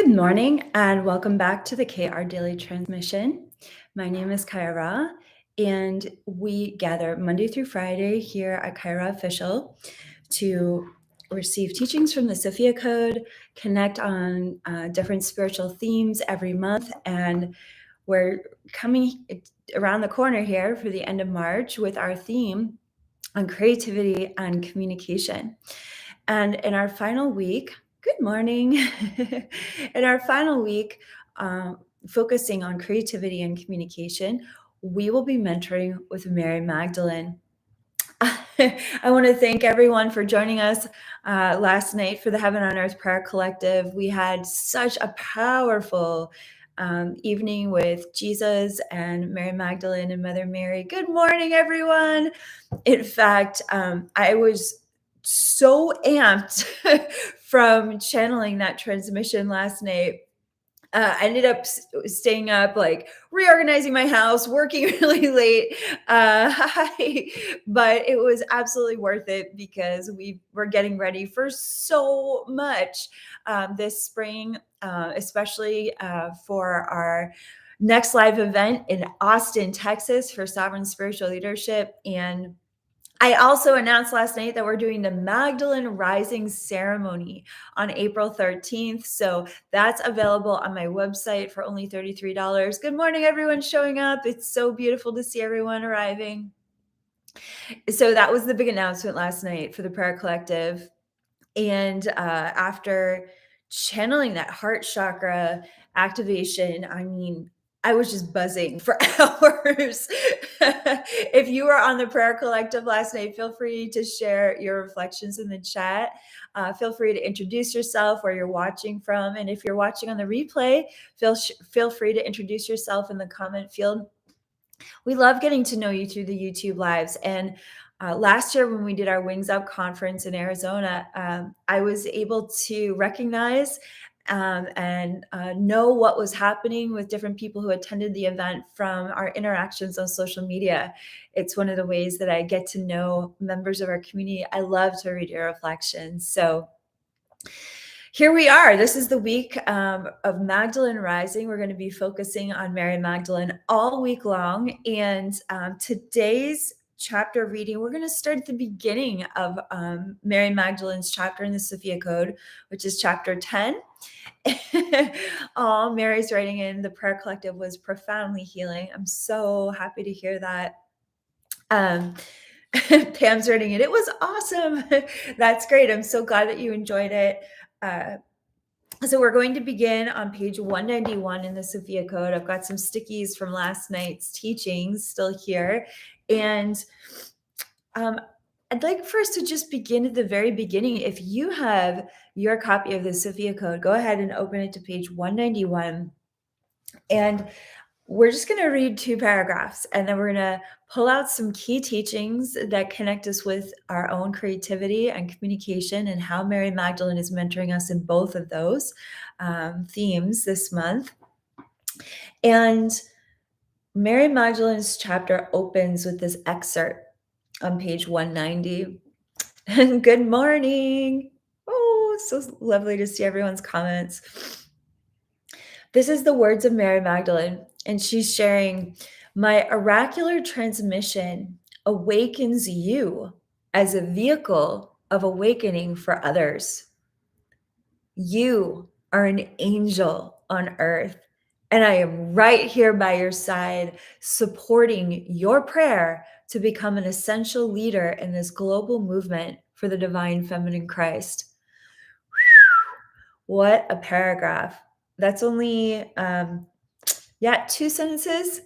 Good morning and welcome back to the KR Daily Transmission. My name is Kaia Ra, and we gather Monday through Friday here at Kaia Ra Official to receive teachings from the Sophia Code, connect on different spiritual themes every month, and we're coming around the corner here for the end of March with our theme on creativity and communication. And in our final week, good morning. In our final week, focusing on creativity and communication, we will be mentoring with Mary Magdalene. I want to thank everyone for joining us last night for the Heaven on Earth Prayer Collective. We had such a powerful evening with Jesus and Mary Magdalene and Mother Mary. Good morning, everyone. In fact, I was so amped from channeling that transmission last night. I ended up staying up, like reorganizing my house, working really late. But it was absolutely worth it because we were getting ready for so much this spring, especially for our next live event in Austin, Texas for Sovereign Spiritual Leadership. And I also announced last night that we're doing the Magdalene Rising ceremony on April 13th. So that's available on my website for only $33. Good morning, everyone showing up. It's so beautiful to see everyone arriving. So that was the big announcement last night for the Prayer Collective. And after channeling that heart chakra activation, I was just buzzing for hours. If you were on the Prayer Collective last night, feel free to share your reflections in the chat. Feel free to introduce yourself, where you're watching from. And if you're watching on the replay, feel free to introduce yourself in the comment field. We love getting to know you through the YouTube lives. And last year when we did our Wings Up conference in Arizona, I was able to recognize and know what was happening with different people who attended the event from our interactions on social media. It's one of the ways that I get to know members of our community. I love to read your reflections. So here we are. This is the week of Magdalene Rising. We're going to be focusing on Mary Magdalene all week long. And today's chapter reading, we're going to start at the beginning of Mary Magdalene's chapter in the Sophia Code, which is chapter 10. Oh, Mary's writing in the Prayer Collective was profoundly healing. I'm so happy to hear that. Pam's writing it. It was awesome. That's great. I'm so glad that you enjoyed it. So we're going to begin on page 191 in the Sophia Code. I've got some stickies from last night's teachings still here. And I'd like for us to just begin at the very beginning. If you have your copy of the Sophia Code, go ahead and open it to page 191. And we're just going to read 2 paragraphs, and then we're going to pull out some key teachings that connect us with our own creativity and communication, and how Mary Magdalene is mentoring us in both of those themes this month. And Mary Magdalene's chapter opens with this excerpt on page 190. And good morning. Oh, so lovely to see everyone's comments. This is the words of Mary Magdalene, and she's sharing, "My oracular transmission awakens you as a vehicle of awakening for others. You are an angel on earth, and I am right here by your side, supporting your prayer to become an essential leader in this global movement for the divine feminine Christ." What a paragraph. That's only 2 sentences.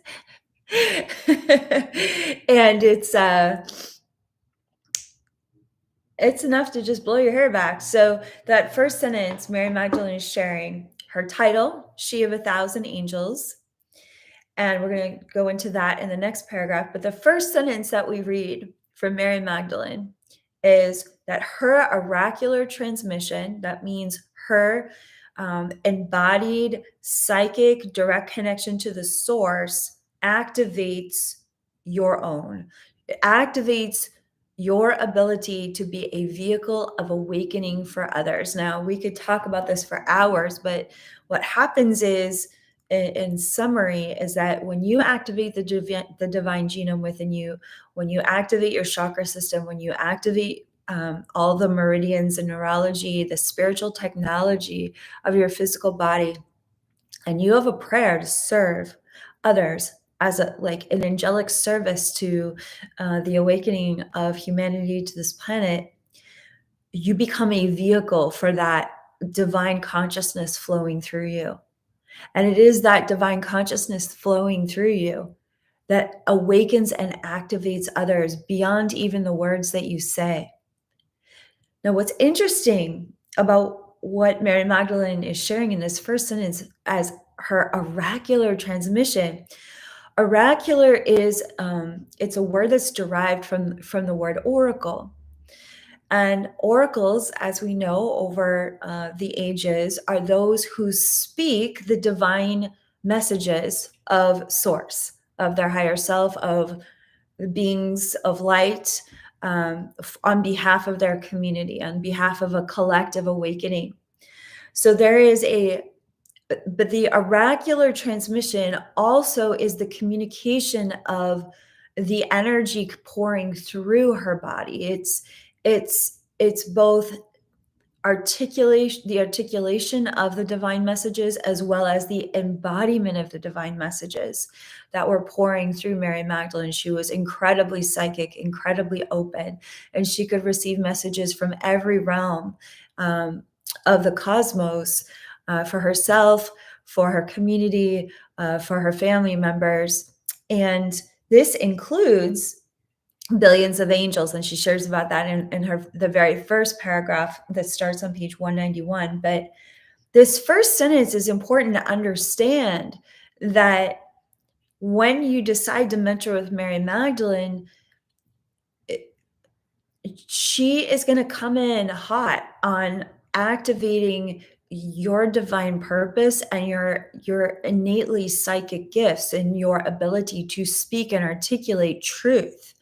And it's enough to just blow your hair back. So that first sentence, Mary Magdalene is sharing her title, She of 1,000 Angels. And we're going to go into that in the next paragraph. But the first sentence that we read from Mary Magdalene is that her oracular transmission, that means her embodied psychic direct connection to the source, activates your own. It activates your ability to be a vehicle of awakening for others. Now, we could talk about this for hours, but what happens is, in summary, is that when you activate the divine genome within you, when you activate your chakra system, when you activate all the meridians and neurology, the spiritual technology of your physical body, and you have a prayer to serve others as a like an angelic service to the awakening of humanity to this planet, you become a vehicle for that divine consciousness flowing through you. And it is that divine consciousness flowing through you that awakens and activates others beyond even the words that you say. Now, what's interesting about what Mary Magdalene is sharing in this first sentence as her oracular transmission, oracular is it's a word that's derived from the word oracle. And oracles, as we know over the ages, are those who speak the divine messages of source, of their higher self, of the beings of light, on behalf of their community, on behalf of a collective awakening. So there is but the oracular transmission also is the communication of the energy pouring through her body. It's both articulation of the divine messages, as well as the embodiment of the divine messages that were pouring through Mary Magdalene. She was incredibly psychic, incredibly open, and she could receive messages from every realm of the cosmos, for herself, for her community, for her family members. And this includes billions of angels, and she shares about that in the very first paragraph that starts on page 191. But this first sentence is important to understand, that when you decide to mentor with Mary Magdalene, she is going to come in hot on activating your divine purpose and your innately psychic gifts and your ability to speak and articulate truth,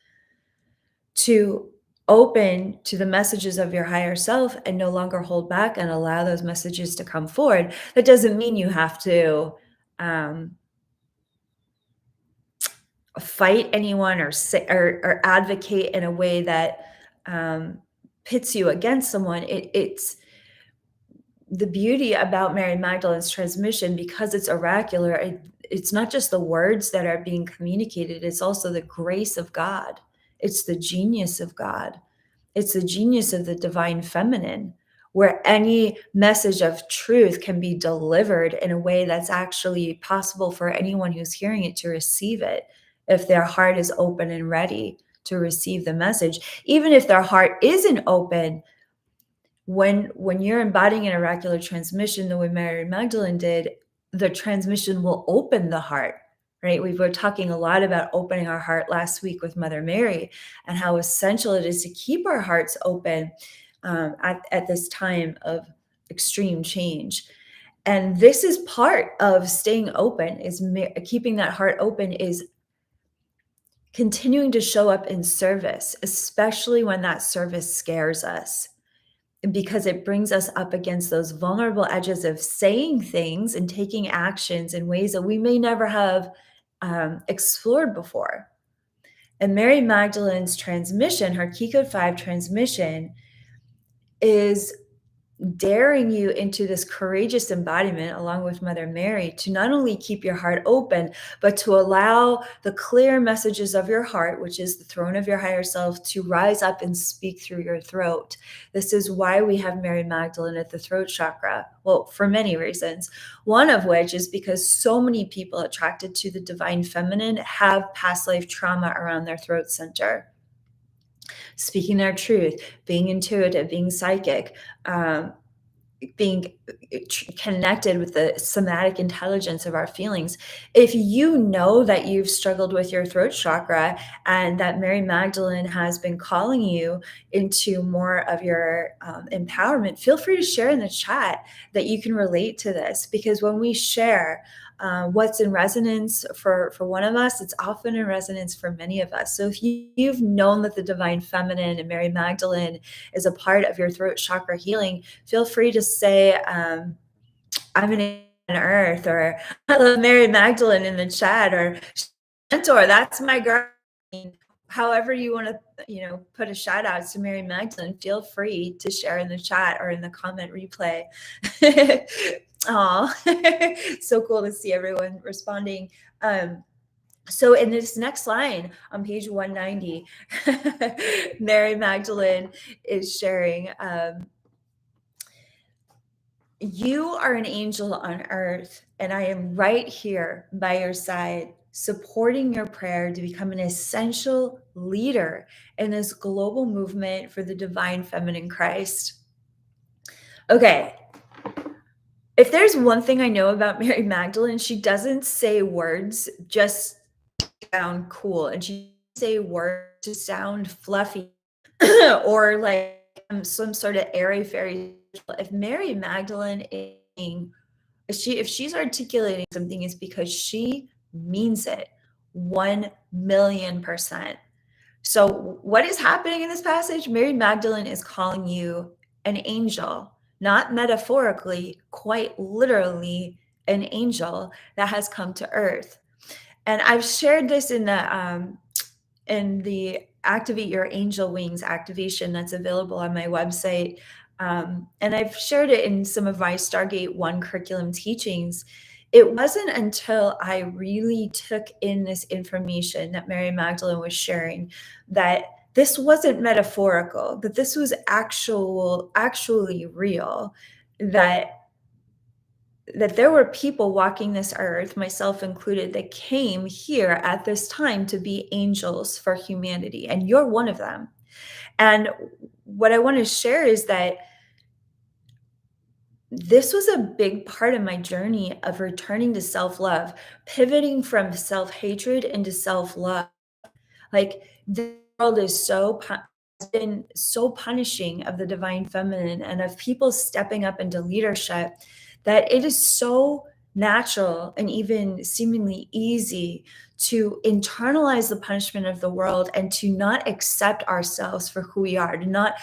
to open to the messages of your higher self and no longer hold back and allow those messages to come forward. That doesn't mean you have to fight anyone or say or advocate in a way that pits you against someone. It's the beauty about Mary Magdalene's transmission, because it's oracular. It's not just the words that are being communicated, it's also the grace of God. It's the genius of God. It's the genius of the divine feminine, where any message of truth can be delivered in a way that's actually possible for anyone who's hearing it to receive it, if their heart is open and ready to receive the message. Even if their heart isn't open, when you're embodying an oracular transmission the way Mary Magdalene did, the transmission will open the heart, right? We were talking a lot about opening our heart last week with Mother Mary, and how essential it is to keep our hearts open at this time of extreme change. And this is part of staying open, is keeping that heart open, is continuing to show up in service, especially when that service scares us, because it brings us up against those vulnerable edges of saying things and taking actions in ways that we may never have explored before. And Mary Magdalene's transmission, her Key Code 5 transmission, is daring you into this courageous embodiment, along with Mother Mary, to not only keep your heart open, but to allow the clear messages of your heart, which is the throne of your higher self, to rise up and speak through your throat. This is why we have Mary Magdalene at the throat chakra. Well, for many reasons. One of which is because so many people attracted to the divine feminine have past life trauma around their throat center. Speaking their truth, being intuitive, being psychic, being connected with the somatic intelligence of our feelings. If you know that you've struggled with your throat chakra, and that Mary Magdalene has been calling you into more of your empowerment, feel free to share in the chat that you can relate to this, because when we share, what's in resonance for one of us, it's often in resonance for many of us. So if you've known that the divine feminine and Mary Magdalene is a part of your throat chakra healing, feel free to say, I'm an on earth, or I love Mary Magdalene in the chat, or mentor, that's my girl. However you want to, put a shout out to Mary Magdalene, feel free to share in the chat or in the comment replay. Aw, so cool to see everyone responding. So in this next line on page 190, Mary Magdalene is sharing, you are an angel on earth, and I am right here by your side, supporting your prayer to become an essential leader in this global movement for the divine feminine Christ. Okay. If there's one thing I know about Mary Magdalene, she doesn't say words just to sound cool, and she doesn't say words to sound fluffy or like some sort of airy fairy. If Mary Magdalene is if she's articulating something, it's because she means it 1,000,000%. So what is happening in this passage? Mary Magdalene is calling you an angel, not metaphorically, quite literally an angel that has come to earth. And I've shared this in the Activate Your Angel Wings activation that's available on my website. And I've shared it in some of my Stargate 1 curriculum teachings. It wasn't until I really took in this information that Mary Magdalene was sharing that this wasn't metaphorical, that this was actually real, that there were people walking this earth, myself included, that came here at this time to be angels for humanity, and you're one of them. And what I want to share is that this was a big part of my journey of returning to self-love, pivoting from self-hatred into self-love. Like, the world is has been so punishing of the divine feminine and of people stepping up into leadership, that it is so natural and even seemingly easy to internalize the punishment of the world and to not accept ourselves for who we are, to not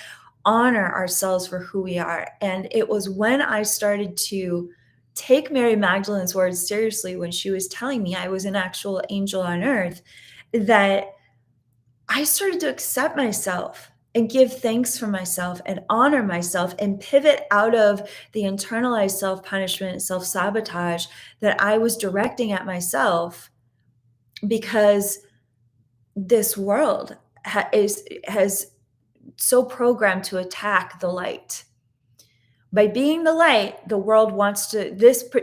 honor ourselves for who we are. And it was when I started to take Mary Magdalene's words seriously, when she was telling me I was an actual angel on earth, that I started to accept myself and give thanks for myself and honor myself and pivot out of the internalized self-punishment, self-sabotage that I was directing at myself, because this world has so programmed to attack the light. By being the light, the world wants to,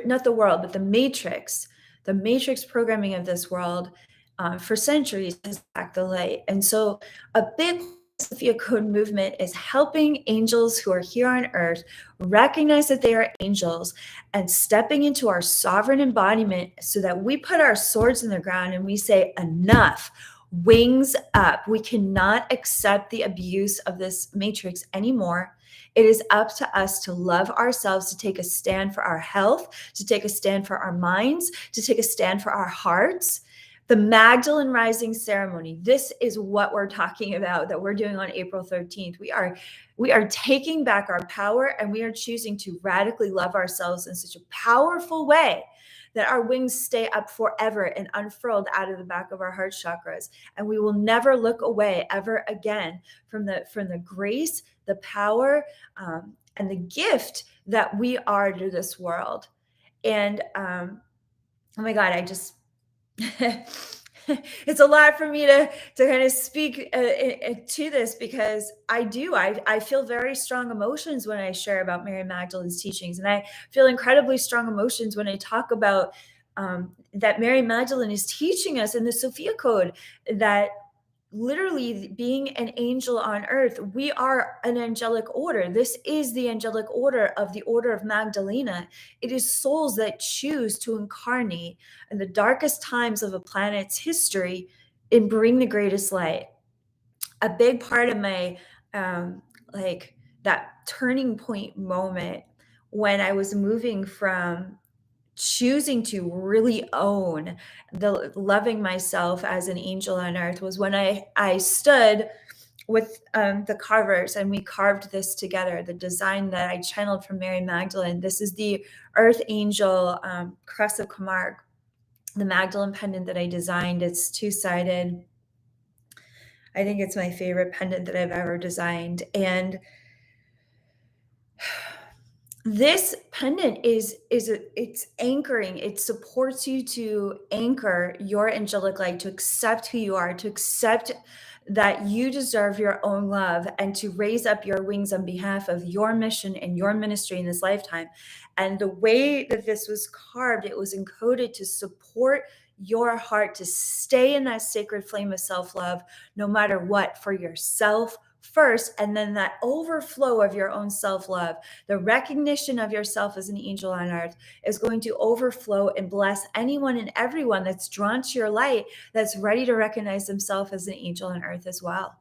not the world, but the matrix programming of this world for centuries has attacked the light. And so a big Sophia Code movement is helping angels who are here on earth recognize that they are angels and stepping into our sovereign embodiment, so that we put our swords in the ground and we say, enough, wings up. We cannot accept the abuse of this matrix anymore. It is up to us to love ourselves, to take a stand for our health, to take a stand for our minds, to take a stand for our hearts. The Magdalene Rising ceremony, this is what we're talking about, that we're doing on April 13th. We are taking back our power, and we are choosing to radically love ourselves in such a powerful way that our wings stay up forever and unfurled out of the back of our heart chakras. And we will never look away ever again from the grace, the power, and the gift that we are to this world. And oh my God, it's a lot for me to kind of speak to this, because I feel very strong emotions when I share about Mary Magdalene's teachings, and I feel incredibly strong emotions when I talk about that Mary Magdalene is teaching us in the Sophia Code that literally being an angel on earth, we are an angelic order. This is the angelic order of the Order of Magdalena. It is souls that choose to incarnate in the darkest times of a planet's history and bring the greatest light. A big part of my like that turning point moment when I was moving from choosing to really own the loving myself as an angel on earth was when I stood with the carvers and we carved this together. The design that I channeled from Mary Magdalene. This is the Earth Angel Crest of Camargue, the Magdalene pendant that I designed. It's two-sided. I think it's my favorite pendant that I've ever designed. And this pendant it's anchoring. It supports you to anchor your angelic light, to accept who you are, to accept that you deserve your own love, and to raise up your wings on behalf of your mission and your ministry in this lifetime. And the way that this was carved, it was encoded to support your heart to stay in that sacred flame of self-love no matter what, for yourself first, and then that overflow of your own self-love, the recognition of yourself as an angel on earth, is going to overflow and bless anyone and everyone that's drawn to your light, that's ready to recognize themselves as an angel on earth as well.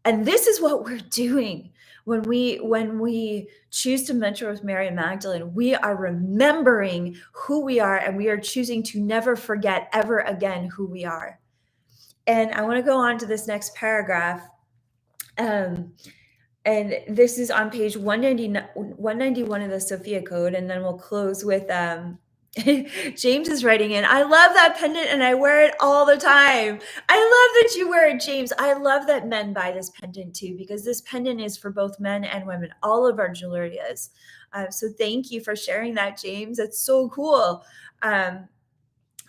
And this is what we're doing when we choose to mentor with Mary Magdalene. We are remembering who we are, and we are choosing to never forget ever again who we are. And I want to go on to this next paragraph. And this is on page 191 of the Sophia Code. And then we'll close with James is writing in, I love that pendant and I wear it all the time. I love that you wear it, James. I love that men buy this pendant too, because this pendant is for both men and women. All of our jewelry is. So thank you for sharing that, James. It's so cool.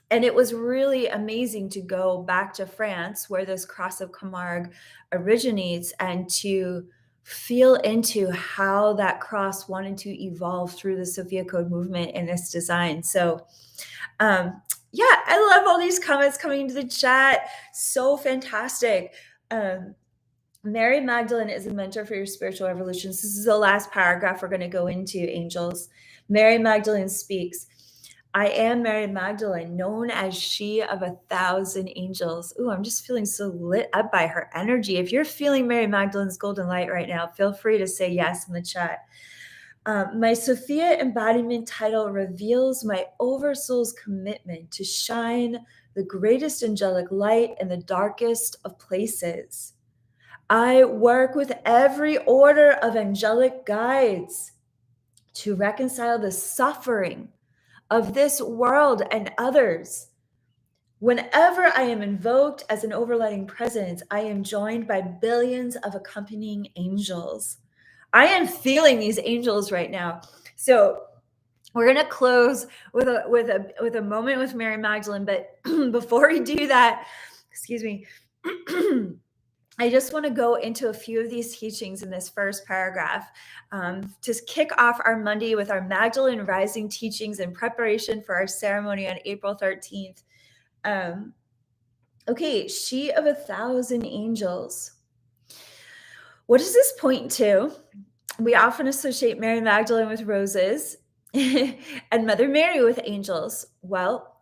And it was really amazing to go back to France, where this cross of Camargue originates, and to feel into how that cross wanted to evolve through the Sophia Code movement in this design. So, yeah, I love all these comments coming into the chat. So fantastic. Mary Magdalene is a mentor for your spiritual evolutions. This is the last paragraph we're going to go into, angels. Mary Magdalene speaks. I am Mary Magdalene, known as she of 1,000 angels. Ooh, I'm just feeling so lit up by her energy. If you're feeling Mary Magdalene's golden light right now, feel free to say yes in the chat. My Sophia embodiment title reveals my oversoul's commitment to shine the greatest angelic light in the darkest of places. I work with every order of angelic guides to reconcile the suffering of this world and others. Whenever I am invoked as an overlighting presence, I am joined by billions of accompanying angels. I am feeling these angels right now. So we're going to close with a moment with Mary Magdalene, but before we do that, excuse me, I just want to go into a few of these teachings in this first paragraph to kick off our Monday with our Magdalene Rising teachings in preparation for our ceremony on April 13th. Okay, she of 1,000 angels. What does this point to? We often associate Mary Magdalene with roses and Mother Mary with angels. Well,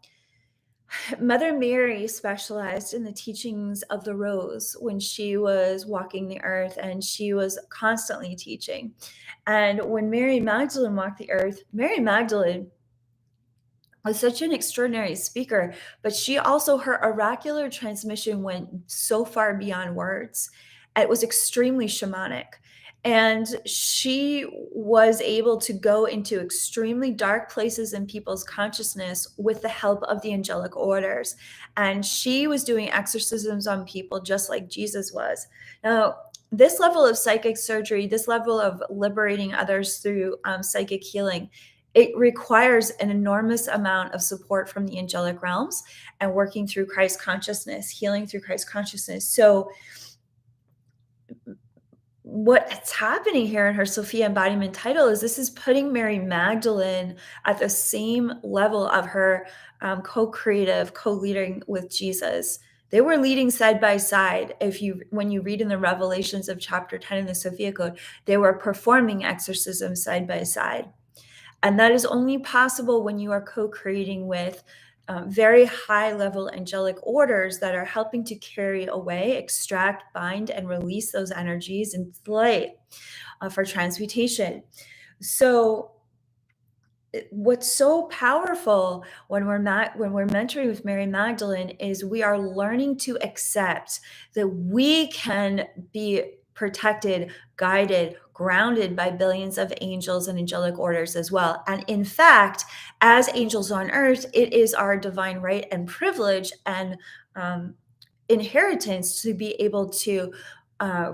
Mother Mary specialized in the teachings of the rose when she was walking the earth, and she was constantly teaching. And when Mary Magdalene walked the earth, Mary Magdalene was such an extraordinary speaker, but she also, her oracular transmission went so far beyond words. It was extremely shamanic. And she was able to go into extremely dark places in people's consciousness with the help of the angelic orders. And she was doing exorcisms on people just like Jesus was. Now, this level of psychic surgery, this level of liberating others through psychic healing, it requires an enormous amount of support from the angelic realms and working through Christ consciousness, healing through Christ consciousness. So what's happening here in her Sophia embodiment title is this is putting Mary Magdalene at the same level of her co-creative, co-leading with Jesus. They were leading side by side. When you read in the Revelations of chapter 10 in the Sophia Code, they were performing exorcisms side by side. And that is only possible when you are co-creating with very high-level angelic orders that are helping to carry away, extract, bind, and release those energies into light for transmutation. So what's so powerful when we're mentoring with Mary Magdalene is we are learning to accept that we can be protected, guided, grounded by billions of angels and angelic orders as well. And in fact, as angels on earth, it is our divine right and privilege and um, inheritance to be able to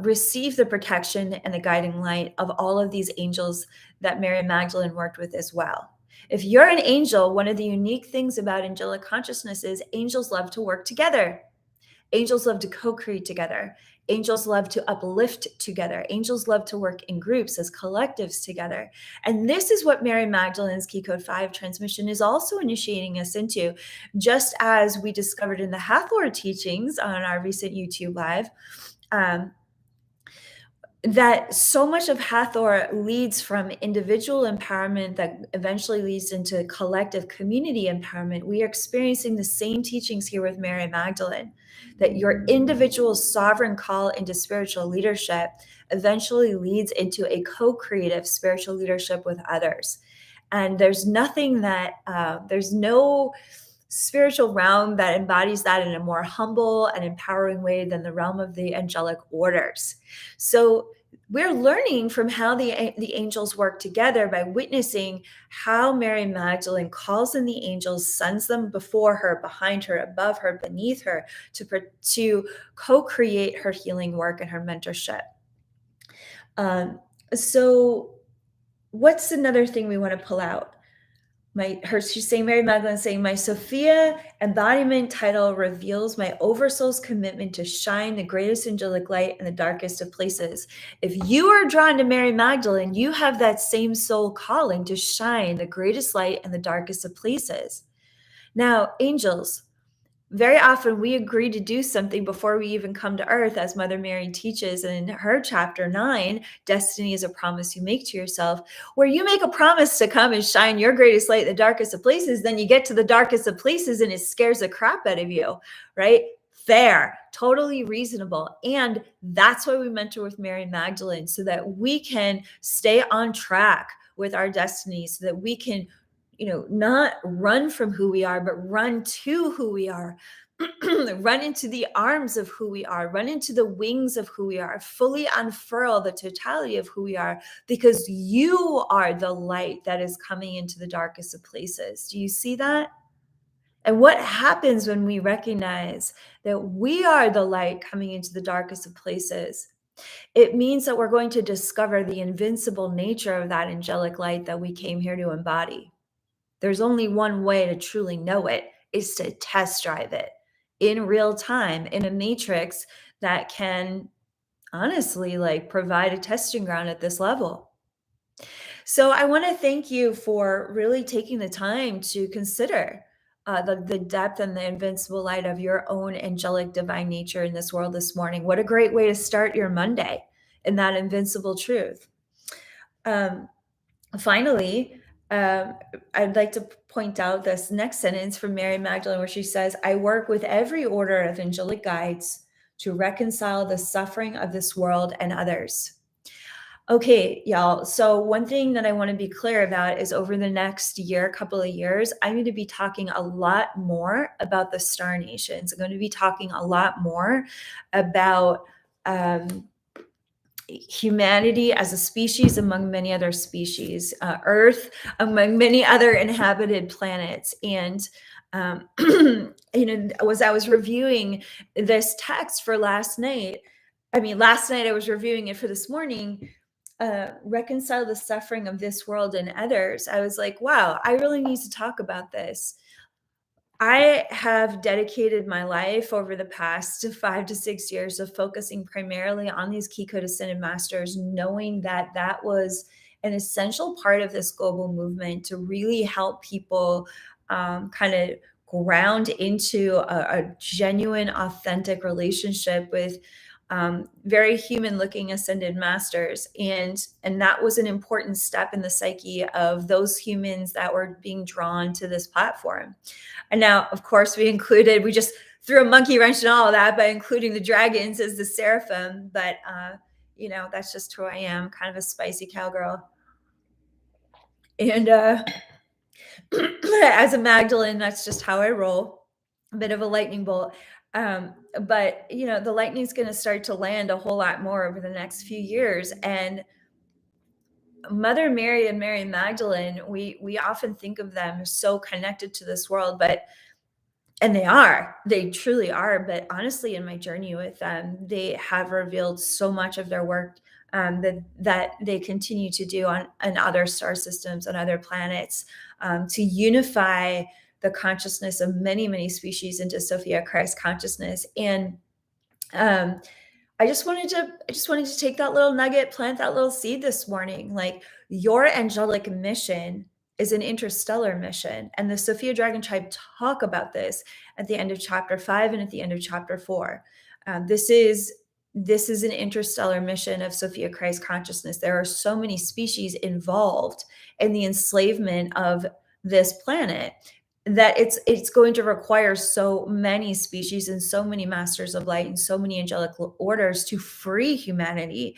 receive the protection and the guiding light of all of these angels that Mary Magdalene worked with as well. If you're an angel, one of the unique things about angelic consciousness is angels love to work together. Angels love to co-create together. Angels love to uplift together. Angels love to work in groups as collectives together. And this is what Mary Magdalene's Key Code 5 transmission is also initiating us into. Just as we discovered in the Hathor teachings on our recent YouTube live, um, that so much of Hathor leads from individual empowerment that eventually leads into collective community empowerment. We are experiencing the same teachings here with Mary Magdalene, that your individual sovereign call into spiritual leadership eventually leads into a co-creative spiritual leadership with others. And there's nothing that, there's no spiritual realm that embodies that in a more humble and empowering way than the realm of the angelic orders. So we're learning from how the angels work together by witnessing how Mary Magdalene calls in the angels, sends them before her, behind her, above her, beneath her, to co-create her healing work and her mentorship. So what's another thing we want to pull out? She's saying, Mary Magdalene saying, my Sophia embodiment title reveals my oversoul's commitment to shine the greatest angelic light in the darkest of places. If you are drawn to Mary Magdalene, you have that same soul calling to shine the greatest light in the darkest of places. Now, angels, very often we agree to do something before we even come to earth, as Mother Mary teaches in her chapter 9, Destiny is a Promise You Make to Yourself, where you make a promise to come and shine your greatest light in the darkest of places, then you get to the darkest of places and it scares the crap out of you, right? Fair, totally reasonable. And that's why we mentor with Mary Magdalene, so that we can stay on track with our destiny, so that we can not run from who we are, but run to who we are, run into the arms of who we are, run into the wings of who we are, fully unfurl the totality of who we are, because you are the light that is coming into the darkest of places. Do you see that? And what happens when we recognize that we are the light coming into the darkest of places? It means that we're going to discover the invincible nature of that angelic light that we came here to embody. There's only one way to truly know it, is to test drive it in real time in a matrix that can honestly provide a testing ground at this level. So I want to thank you for really taking the time to consider the depth and the invincible light of your own angelic divine nature in this world this morning. What a great way to start your Monday in that invincible truth. Finally, I'd like to point out this next sentence from Mary Magdalene, where she says, I work with every order of angelic guides to reconcile the suffering of this world and others. Okay, y'all. So one thing that I want to be clear about is over the next couple of years, I'm going to be talking a lot more about the star nations. I'm going to be talking a lot more about humanity as a species among many other species, Earth among many other inhabited planets. And as I was reviewing this text for last night I was reviewing it for this morning, reconcile the suffering of this world and others. I was like, wow, I really need to talk about this. I have dedicated my life over the past 5 to 6 years of focusing primarily on these Key Code Ascended Masters, knowing that that was an essential part of this global movement to really help people kind of ground into a genuine, authentic relationship with very human-looking Ascended Masters, and that was an important step in the psyche of those humans that were being drawn to this platform. And now, of course, we just threw a monkey wrench in all of that by including the dragons as the seraphim. But, that's just who I am, kind of a spicy cowgirl. And As a Magdalene, that's just how I roll. A bit of a lightning bolt. But the lightning's going to start to land a whole lot more over the next few years. And Mother Mary and Mary Magdalene, we often think of them so connected to this world, and they truly are. But honestly, in my journey with them, they have revealed so much of their work, that they continue to do on other star systems, on other planets, to unify the consciousness of many, many species into Sophia Christ consciousness. And um, I just wanted to take that little nugget, plant that little seed this morning. Like, your angelic mission is an interstellar mission. And the Sophia Dragon Tribe talk about this at the end of chapter 5 and at the end of chapter 4. This is an interstellar mission of Sophia Christ consciousness. There are so many species involved in the enslavement of this planet, that it's going to require so many species and so many masters of light and so many angelic orders to free humanity,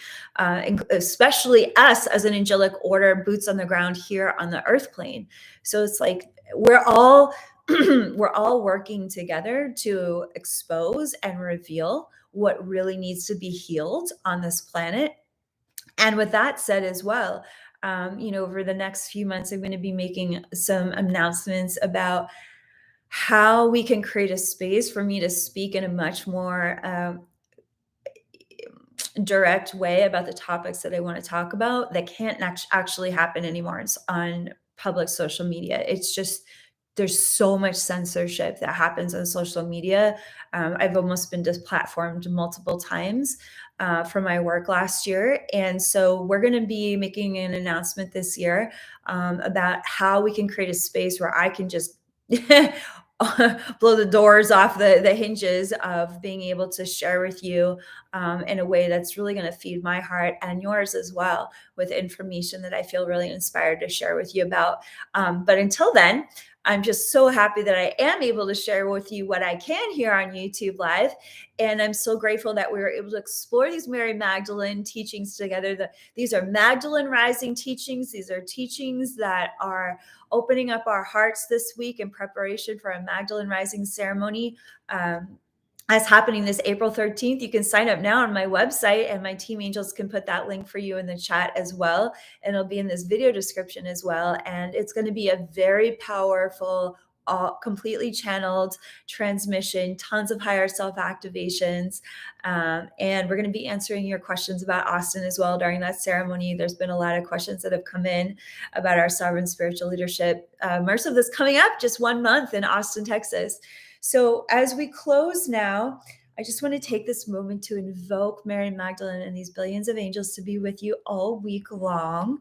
especially us as an angelic order, boots on the ground here on the earth plane. So it's like we're all we're all working together to expose and reveal what really needs to be healed on this planet. And with that said as well, over the next few months, I'm going to be making some announcements about how we can create a space for me to speak in a much more direct way about the topics that I want to talk about that can't actually happen anymore on public social media. It's just, there's so much censorship that happens on social media. I've almost been deplatformed multiple times for my work last year. And so we're going to be making an announcement this year about how we can create a space where I can just blow the doors off the hinges of being able to share with you in a way that's really going to feed my heart and yours as well, with information that I feel really inspired to share with you about. But until then, I'm just so happy that I am able to share with you what I can here on YouTube Live. And I'm so grateful that we were able to explore these Mary Magdalene teachings together. These are Magdalene Rising teachings. These are teachings that are opening up our hearts this week in preparation for a Magdalene Rising ceremony. That's happening this April 13th. You can sign up now on my website, and my team angels can put that link for you in the chat as well. And it'll be in this video description as well. And it's going to be a very powerful, completely channeled transmission, tons of higher self activations. And we're going to be answering your questions about Austin as well during that ceremony. There's been a lot of questions that have come in about our sovereign spiritual leadership. MRSA is coming up just 1 month in Austin, Texas. So as we close now, I just want to take this moment to invoke Mary Magdalene and these billions of angels to be with you all week long.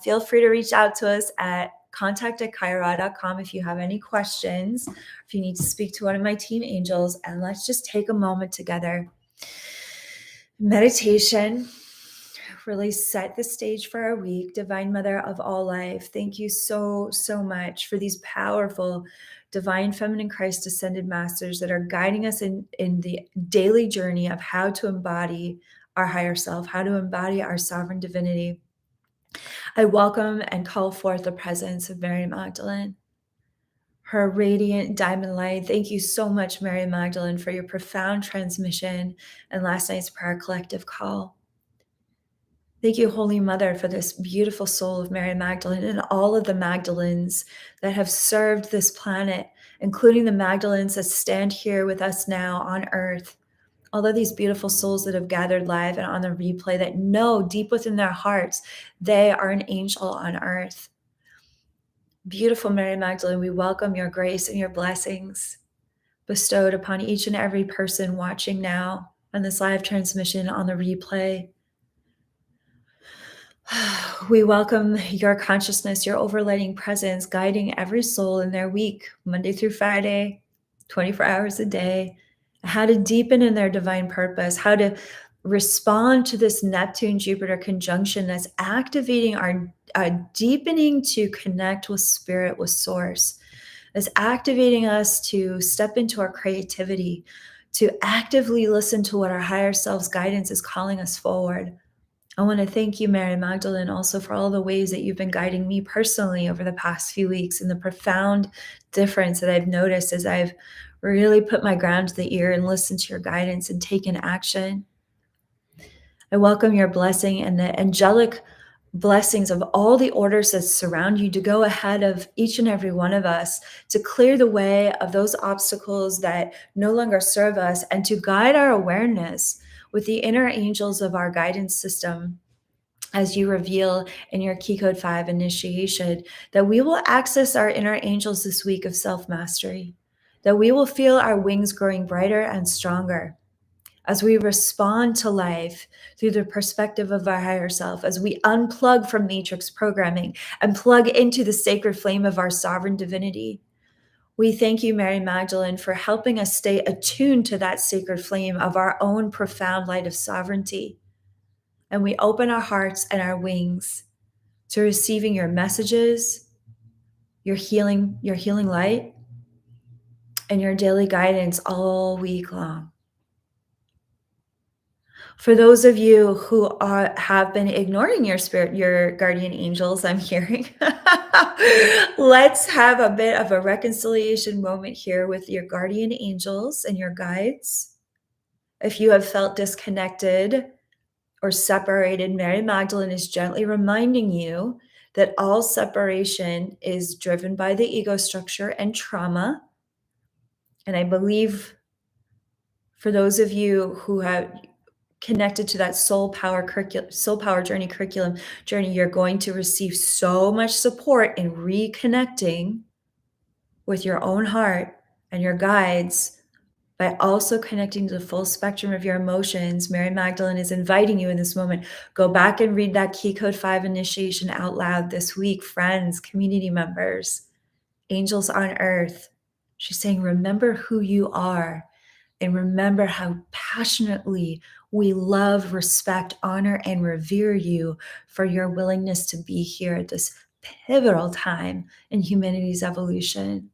Feel free to reach out to us at contact@kaiara.com if you have any questions, if you need to speak to one of my team angels. And let's just take a moment together. Meditation. Really set the stage for our week. Divine Mother of all life, thank you so, so much for these powerful divine feminine Christ ascended masters that are guiding us in the daily journey of how to embody our higher self, how to embody our sovereign divinity. I welcome and call forth the presence of Mary Magdalene, her radiant diamond light. Thank you so much, Mary Magdalene, for your profound transmission and last night's prayer collective call. Thank you, Holy Mother, for this beautiful soul of Mary Magdalene and all of the Magdalenes that have served this planet, including the Magdalenes that stand here with us now on earth. All of these beautiful souls that have gathered live and on the replay that know deep within their hearts they are an angel on earth. Beautiful Mary Magdalene, we welcome your grace and your blessings bestowed upon each and every person watching now on this live transmission on the replay. We welcome your consciousness, your overlighting presence, guiding every soul in their week, Monday through Friday, 24 hours a day, how to deepen in their divine purpose, how to respond to this Neptune-Jupiter conjunction that's activating our deepening to connect with spirit, with source, that's activating us to step into our creativity, to actively listen to what our higher self's guidance is calling us forward. I want to thank you, Mary Magdalene, also for all the ways that you've been guiding me personally over the past few weeks and the profound difference that I've noticed as I've really put my ground to the ear and listened to your guidance and taken action. I welcome your blessing and the angelic blessings of all the orders that surround you to go ahead of each and every one of us, to clear the way of those obstacles that no longer serve us, and to guide our awareness with the inner angels of our guidance system. As you reveal in your Key Code 5 initiation, that we will access our inner angels this week of self mastery, that we will feel our wings growing brighter and stronger as we respond to life through the perspective of our higher self, as we unplug from matrix programming and plug into the sacred flame of our sovereign divinity. We thank you, Mary Magdalene, for helping us stay attuned to that sacred flame of our own profound light of sovereignty. And we open our hearts and our wings to receiving your messages, your healing light, and your daily guidance all week long. For those of you who have been ignoring your spirit, your guardian angels, I'm hearing, let's have a bit of a reconciliation moment here with your guardian angels and your guides. If you have felt disconnected or separated, Mary Magdalene is gently reminding you that all separation is driven by the ego structure and trauma. And I believe for those of you who have connected to that soul power journey curriculum journey, you're going to receive so much support in reconnecting with your own heart and your guides by also connecting to the full spectrum of your emotions. Mary Magdalene is inviting you in this moment. Go back and read that Key Code 5 initiation out loud this week, friends, community members, angels on earth. She's saying, remember who you are. And remember how passionately we love, respect, honor, and revere you for your willingness to be here at this pivotal time in humanity's evolution.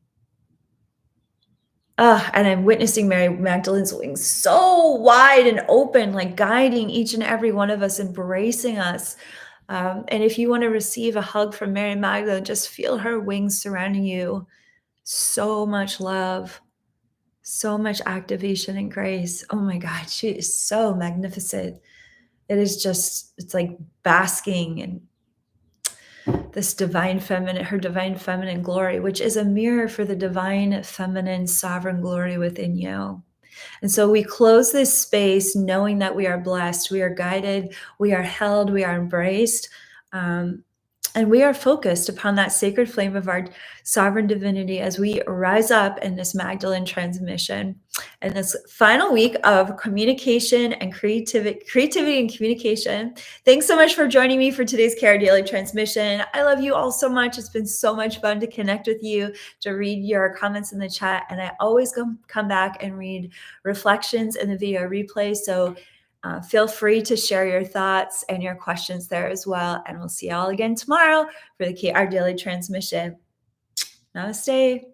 And I'm witnessing Mary Magdalene's wings so wide and open, like guiding each and every one of us, embracing us. And if you want to receive a hug from Mary Magdalene, just feel her wings surrounding you. So much love. So much activation and grace. Oh my God, she is so magnificent. It is just, it's like basking in this divine feminine, her divine feminine glory, which is a mirror for the divine feminine sovereign glory within you. And so we close this space knowing that we are blessed, we are guided, we are held, we are embraced. And we are focused upon that sacred flame of our sovereign divinity as we rise up in this Magdalene transmission and this final week of communication and creativity and communication. Thanks so much for joining me for today's Kaia Ra Daily transmission. I love you all so much. It's been so much fun to connect with you, to read your comments in the chat. And I always come back and read reflections in the video replay. So feel free to share your thoughts and your questions there as well. And we'll see you all again tomorrow for the Kaia Ra Daily transmission. Namaste.